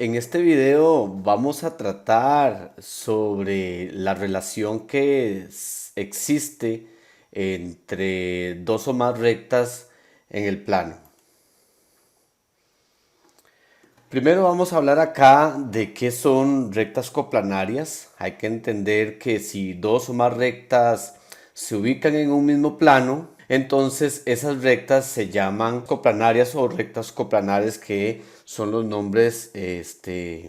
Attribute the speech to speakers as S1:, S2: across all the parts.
S1: En este video vamos a tratar sobre la relación que existe entre dos o más rectas en el plano. Primero vamos a hablar acá de qué son rectas coplanarias. Hay que entender que si dos o más rectas se ubican en un mismo plano, entonces esas rectas se llaman coplanarias o rectas coplanales, que son los nombres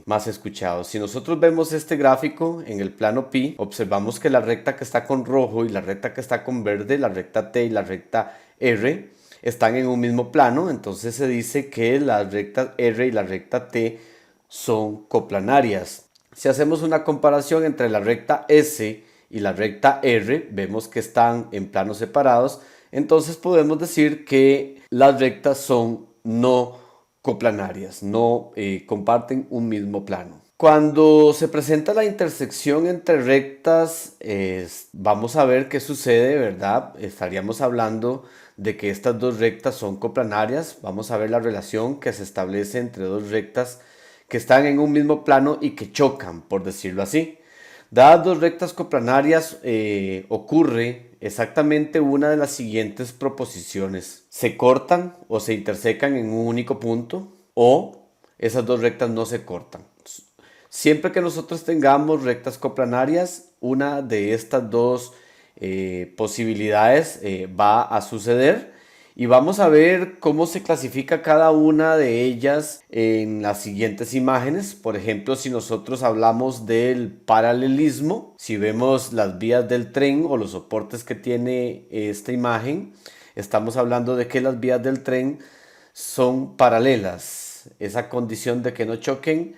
S1: más escuchados. Si nosotros vemos este gráfico en el plano pi, observamos que la recta que está con rojo y la recta que está con verde, la recta T y la recta R, están en un mismo plano. Entonces se dice que las rectas R y la recta T son coplanarias. Si hacemos una comparación entre la recta S y la recta R, vemos que están en planos separados. Entonces podemos decir que las rectas son no coplanarias, no comparten un mismo plano. Cuando se presenta la intersección entre rectas, vamos a ver qué sucede, ¿verdad? Estaríamos hablando de que estas dos rectas son coplanarias. Vamos a ver la relación que se establece entre dos rectas que están en un mismo plano y que chocan, por decirlo así. Dadas dos rectas coplanarias, ocurre exactamente una de las siguientes proposiciones: se cortan o se intersecan en un único punto, o esas dos rectas no se cortan. Siempre que nosotros tengamos rectas coplanarias, una de estas dos posibilidades va a suceder, y vamos a ver cómo se clasifica cada una de ellas en las siguientes imágenes. Por ejemplo, si nosotros hablamos del paralelismo, si vemos las vías del tren o los soportes que tiene esta imagen, estamos hablando de que las vías del tren son paralelas. Esa condición de que no choquen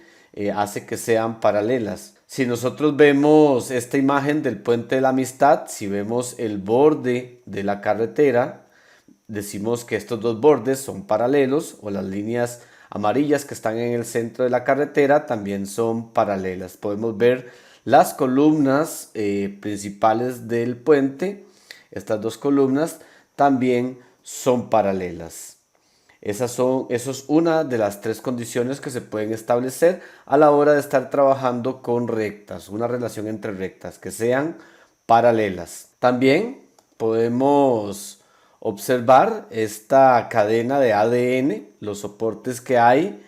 S1: hace que sean paralelas. Si nosotros vemos esta imagen del puente de la Amistad, si vemos el borde de la carretera, decimos que estos dos bordes son paralelos, o las líneas amarillas que están en el centro de la carretera también son paralelas. Podemos ver las columnas principales del puente. Estas dos columnas también son paralelas. Eso es una de las tres condiciones que se pueden establecer a la hora de estar trabajando con rectas, una relación entre rectas, que sean paralelas. También podemos observar esta cadena de ADN. Los soportes que hay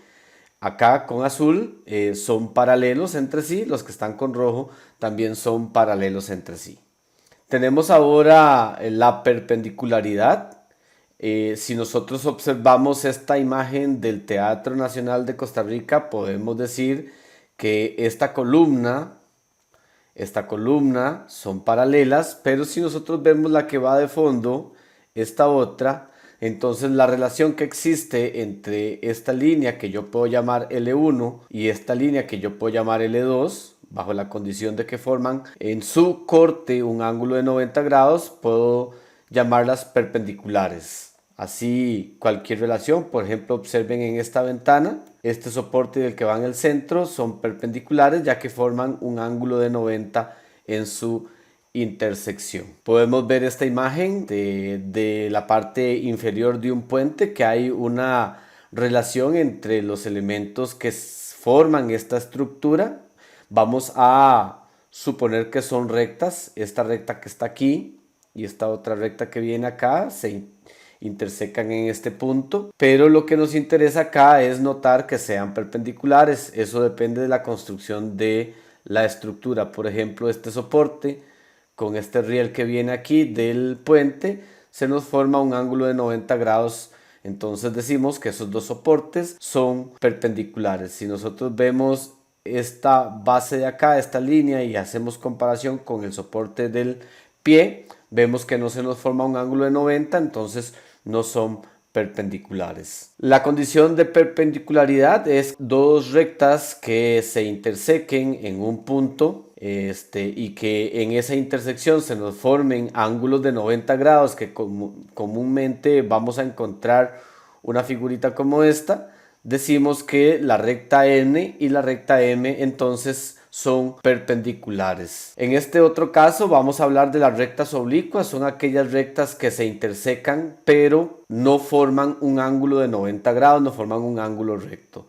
S1: acá con azul son paralelos entre sí, los que están con rojo también son paralelos entre sí. Tenemos ahora la perpendicularidad. Si nosotros observamos esta imagen del Teatro Nacional de Costa Rica, podemos decir que esta columna son paralelas, pero si nosotros vemos la que va de fondo, esta otra, entonces la relación que existe entre esta línea que yo puedo llamar L1 y esta línea que yo puedo llamar L2, bajo la condición de que forman en su corte un ángulo de 90 grados, puedo llamarlas perpendiculares. Así, cualquier relación, por ejemplo, observen en esta ventana, este soporte y el que va en el centro son perpendiculares, ya que forman un ángulo de 90 en su intersección. Podemos ver esta imagen de la parte inferior de un puente, que hay una relación entre los elementos que forman esta estructura. Vamos a suponer que son rectas. Esta recta que está aquí y esta otra recta que viene acá se intersecan en este punto, pero lo que nos interesa acá es notar que sean perpendiculares. Eso depende de la construcción de la estructura. Por ejemplo, este soporte con este riel que viene aquí del puente se nos forma un ángulo de 90 grados. Entonces decimos que esos dos soportes son perpendiculares. Si nosotros vemos esta base de acá, esta línea, y hacemos comparación con el soporte del pie, vemos que no se nos forma un ángulo de 90, entonces no son perpendiculares. La condición de perpendicularidad es dos rectas que se intersequen en un punto y que en esa intersección se nos formen ángulos de 90 grados, que comúnmente vamos a encontrar una figurita como esta. Decimos que la recta N y la recta M entonces son perpendiculares. En este otro caso vamos a hablar de las rectas oblicuas. Son aquellas rectas que se intersecan pero no forman un ángulo de 90 grados, no forman un ángulo recto.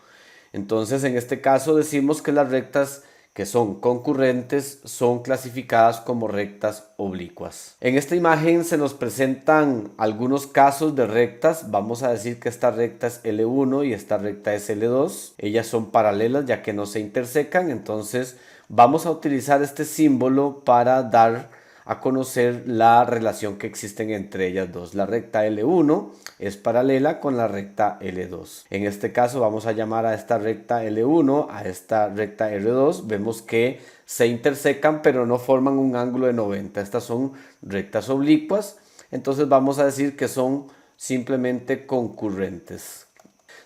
S1: Entonces en este caso decimos que las rectas que son concurrentes son clasificadas como rectas oblicuas. En esta imagen se nos presentan algunos casos de rectas. Vamos a decir que esta recta es L1 y esta recta es L2. Ellas son paralelas ya que no se intersecan, entonces vamos a utilizar este símbolo para dar a conocer la relación que existen entre ellas dos. La recta L1 es paralela con la recta L2. En este caso vamos a llamar a esta recta L1 a esta recta R2. Vemos que se intersecan pero no forman un ángulo de 90. Estas son rectas oblicuas, entonces vamos a decir que son simplemente concurrentes.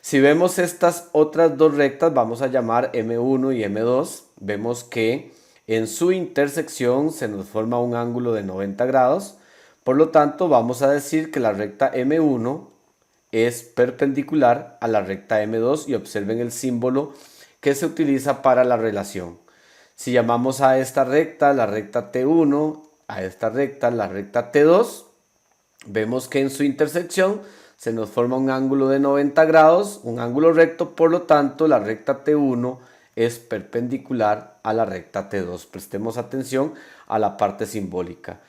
S1: Si vemos estas otras dos rectas, vamos a llamar M1 y M2. Vemos que en su intersección se nos forma un ángulo de 90 grados. Por lo tanto, vamos a decir que la recta M1 es perpendicular a la recta M2 y observen el símbolo que se utiliza para la relación. Si llamamos a esta recta la recta T1, a esta recta la recta T2, vemos que en su intersección se nos forma un ángulo de 90 grados, un ángulo recto. Por lo tanto, la recta T1 es perpendicular a la recta T2. Prestemos atención a la parte simbólica.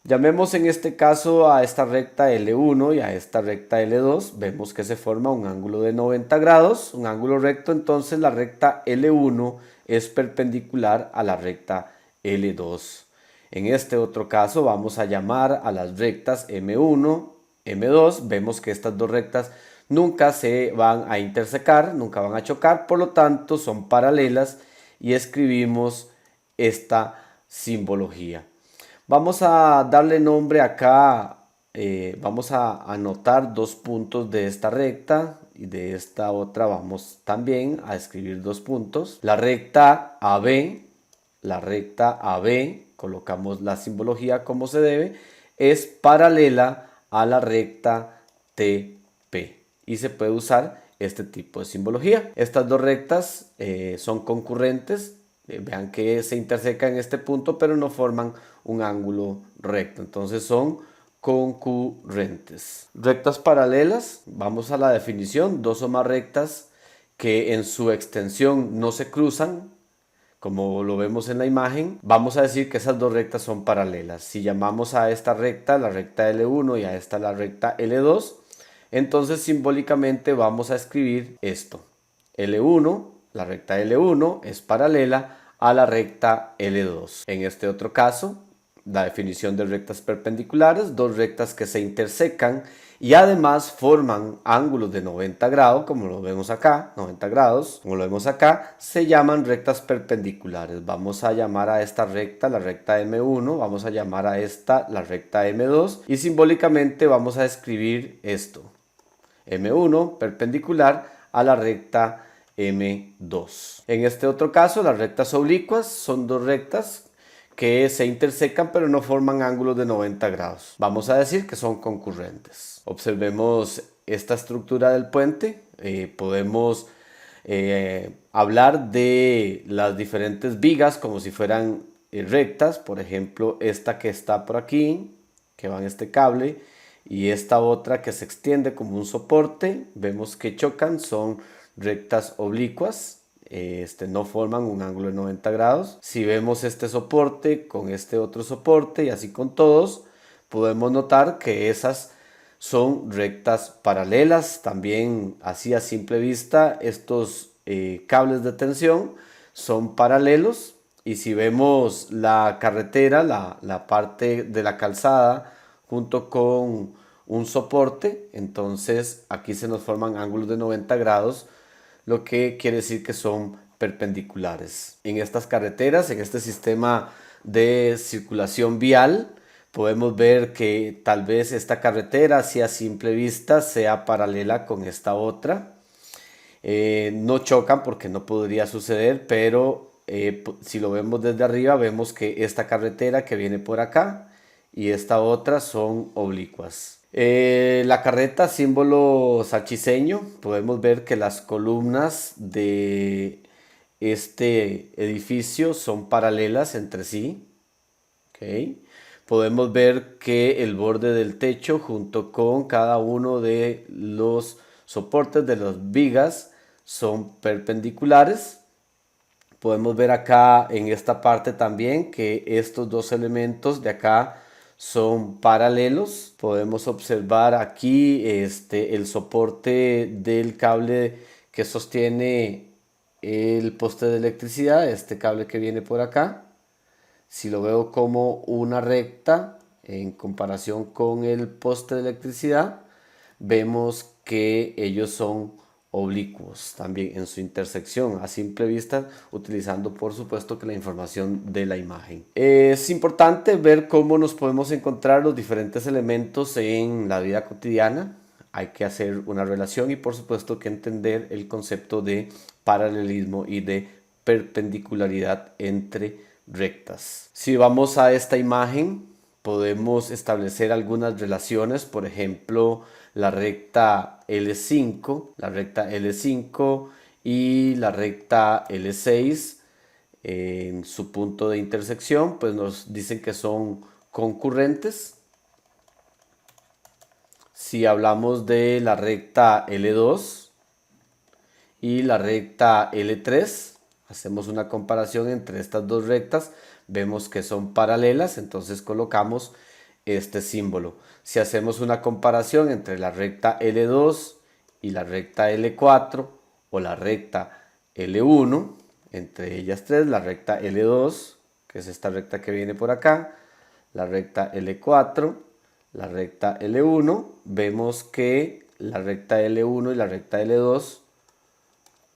S1: Llamemos en este caso a esta recta L1 y a esta recta L2. Vemos que se forma un ángulo de 90 grados, un ángulo recto. Entonces la recta L1 es perpendicular a la recta L2. En este otro caso vamos a llamar a las rectas M1, M2. Vemos que estas dos rectas nunca se van a intersecar, nunca van a chocar, por lo tanto son paralelas y escribimos esta simbología. Vamos a darle nombre acá, vamos a anotar dos puntos de esta recta y de esta otra vamos también a escribir dos puntos. La recta AB, colocamos la simbología como se debe, es paralela a la recta TP. Y se puede usar este tipo de simbología. Estas dos rectas son concurrentes. Vean que se intersecan en este punto, pero no forman un ángulo recto. Entonces son concurrentes. Rectas paralelas. Vamos a la definición. Dos o más rectas que en su extensión no se cruzan, como lo vemos en la imagen. Vamos a decir que esas dos rectas son paralelas. Si llamamos a esta recta la recta L1 y a esta la recta L2, entonces simbólicamente vamos a escribir esto. L1, la recta L1 es paralela a la recta L2. En este otro caso, la definición de rectas perpendiculares, dos rectas que se intersecan y además forman ángulos de 90 grados, como lo vemos acá, 90 grados, como lo vemos acá, se llaman rectas perpendiculares. Vamos a llamar a esta recta la recta M1, vamos a llamar a esta la recta M2 y simbólicamente vamos a escribir esto. M1 perpendicular a la recta M2. En este otro caso, las rectas oblicuas son dos rectas que se intersecan pero no forman ángulos de 90 grados. Vamos a decir que son concurrentes. Observemos esta estructura del puente. Podemos hablar de las diferentes vigas como si fueran rectas. Por ejemplo, esta que está por aquí, que va en este cable, y esta otra que se extiende como un soporte. Vemos que chocan, son rectas oblicuas. No forman un ángulo de 90 grados. Si vemos este soporte con este otro soporte y así con todos, podemos notar que esas son rectas paralelas. También así a simple vista estos cables de tensión son paralelos. Y si vemos la carretera, la parte de la calzada junto con un soporte, entonces aquí se nos forman ángulos de 90 grados, lo que quiere decir que son perpendiculares. En estas carreteras, en este sistema de circulación vial, podemos ver que tal vez esta carretera, así a simple vista, sea paralela con esta otra. No chocan porque no podría suceder, pero si lo vemos desde arriba, vemos que esta carretera que viene por acá y esta otra son oblicuas. La carreta, símbolo salchiceño, podemos ver que las columnas de este edificio son paralelas entre sí. ¿Okay? Podemos ver que el borde del techo junto con cada uno de los soportes de las vigas son perpendiculares. Podemos ver acá en esta parte también que estos dos elementos de acá son paralelos. Podemos observar aquí el soporte del cable que sostiene el poste de electricidad, este cable que viene por acá. Si lo veo como una recta en comparación con el poste de electricidad, vemos que ellos son oblicuos también en su intersección a simple vista, utilizando por supuesto que la información de la imagen. Es importante ver cómo nos podemos encontrar los diferentes elementos en la vida cotidiana. Hay que hacer una relación y por supuesto que entender el concepto de paralelismo y de perpendicularidad entre rectas. Si vamos a esta imagen, podemos establecer algunas relaciones, por ejemplo, la recta L5 y la recta L6 en su punto de intersección, pues nos dicen que son concurrentes. Si hablamos de la recta L2 y la recta L3, hacemos una comparación entre estas dos rectas, vemos que son paralelas, entonces colocamos este símbolo. Si hacemos una comparación entre la recta L2 y la recta L4 o la recta L1, entre ellas tres, la recta L2, que es esta recta que viene por acá, la recta L4, la recta L1, vemos que la recta L1 y la recta L2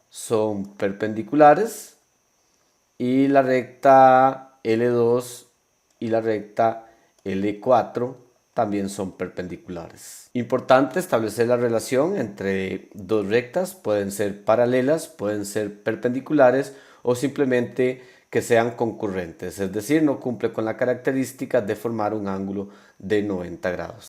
S1: son perpendiculares y la recta L2 y la recta L4 también son perpendiculares. Importante establecer la relación entre dos rectas, pueden ser paralelas, pueden ser perpendiculares o simplemente que sean concurrentes, es decir, no cumple con la característica de formar un ángulo de 90 grados.